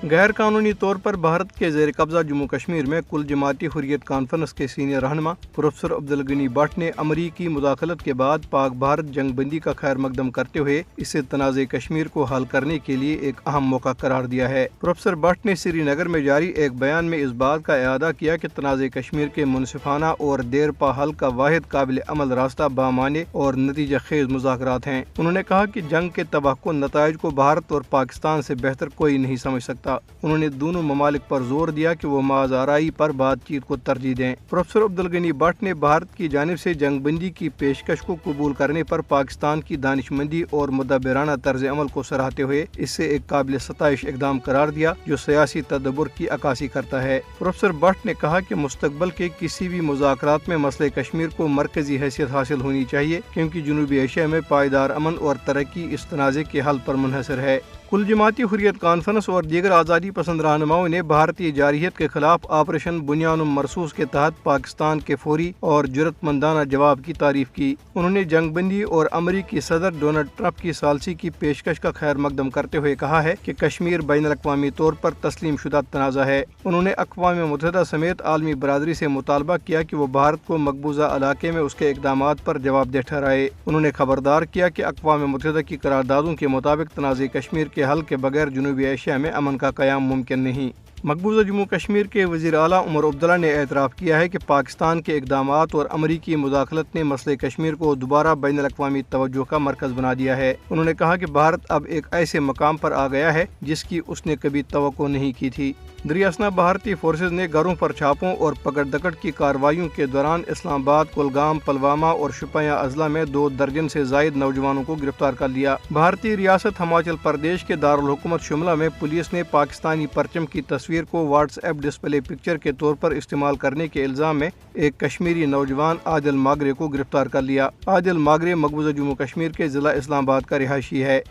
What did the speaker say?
غیر قانونی طور پر بھارت کے زیر قبضہ جموں کشمیر میں کل جماعتی حریت کانفرنس کے سینئر رہنما پروفیسر عبدالغنی بٹ نے امریکی مداخلت کے بعد پاک بھارت جنگ بندی کا خیر مقدم کرتے ہوئے اسے تنازع کشمیر کو حل کرنے کے لیے ایک اہم موقع قرار دیا ہے۔ پروفیسر بٹ نے سری نگر میں جاری ایک بیان میں اس بات کا اعادہ کیا کہ تنازع کشمیر کے منصفانہ اور دیر پا حل کا واحد قابل عمل راستہ بامعنی اور نتیجہ خیز مذاکرات ہیں۔ انہوں نے کہا کہ جنگ کے تباہ کن نتائج کو بھارت اور پاکستان سے بہتر کوئی نہیں سمجھ سکتا۔ انہوں نے دونوں ممالک پر زور دیا کہ وہ محض آرائی پر بات چیت کو ترجیح دیں۔ پروفیسر عبدالغنی بٹ نے بھارت کی جانب سے جنگ بندی کی پیشکش کو قبول کرنے پر پاکستان کی دانشمندی اور مدبرانہ طرز عمل کو سراہتے ہوئے اسے ایک قابل ستائش اقدام قرار دیا جو سیاسی تدبر کی عکاسی کرتا ہے۔ پروفیسر بٹ نے کہا کہ مستقبل کے کسی بھی مذاکرات میں مسئلہ کشمیر کو مرکزی حیثیت حاصل ہونی چاہیے کیونکہ جنوبی ایشیا میں پائیدار امن اور ترقی اس تنازع کے حل پر منحصر ہے۔ کل جماعتی حریت کانفرنس اور دیگر آزادی پسند رہنماؤں نے بھارتی جارحیت کے خلاف آپریشن بنیان مرصوص کے تحت پاکستان کے فوری اور جرأت مندانہ جواب کی تعریف کی۔ انہوں نے جنگ بندی اور امریکی صدر ڈونلڈ ٹرمپ کی ثالثی کی پیشکش کا خیر مقدم کرتے ہوئے کہا ہے کہ کشمیر بین الاقوامی طور پر تسلیم شدہ تنازع ہے۔ انہوں نے اقوام متحدہ سمیت عالمی برادری سے مطالبہ کیا کہ وہ بھارت کو مقبوضہ علاقے میں اس کے اقدامات پر جواب دہ ٹھہرائے۔ انہوں نے خبردار کیا کہ اقوام متحدہ کی قراردادوں کے مطابق تنازع کشمیر کے حل کے بغیر جنوبی ایشیا میں امن کا قیام ممکن نہیں۔ مقبوضہ جموں کشمیر کے وزیر اعلیٰ عمر عبداللہ نے اعتراف کیا ہے کہ پاکستان کے اقدامات اور امریکی مداخلت نے مسئلہ کشمیر کو دوبارہ بین الاقوامی توجہ کا مرکز بنا دیا ہے۔ انہوں نے کہا کہ بھارت اب ایک ایسے مقام پر آ گیا ہے جس کی اس نے کبھی توقع نہیں کی تھی۔ دریاسنا بھارتی فورسز نے گھروں پر چھاپوں اور پکڑ دکڑ کی کارروائیوں کے دوران اسلام آباد، کولگام، پلوامہ اور شوپیاں اضلاع میں 2 درجن سے زائد نوجوانوں کو گرفتار کر لیا۔ بھارتی ریاست ہماچل پردیش کے دارالحکومت شملہ میں پولیس نے پاکستانی پرچم کی تصویر کو واٹس ایپ ڈسپلے پکچر کے طور پر استعمال کرنے کے الزام میں ایک کشمیری نوجوان عادل ماگرے کو گرفتار کر لیا۔ عادل ماگرے مقبوضہ جموں کشمیر کے ضلع اسلام آباد کا رہائشی ہے۔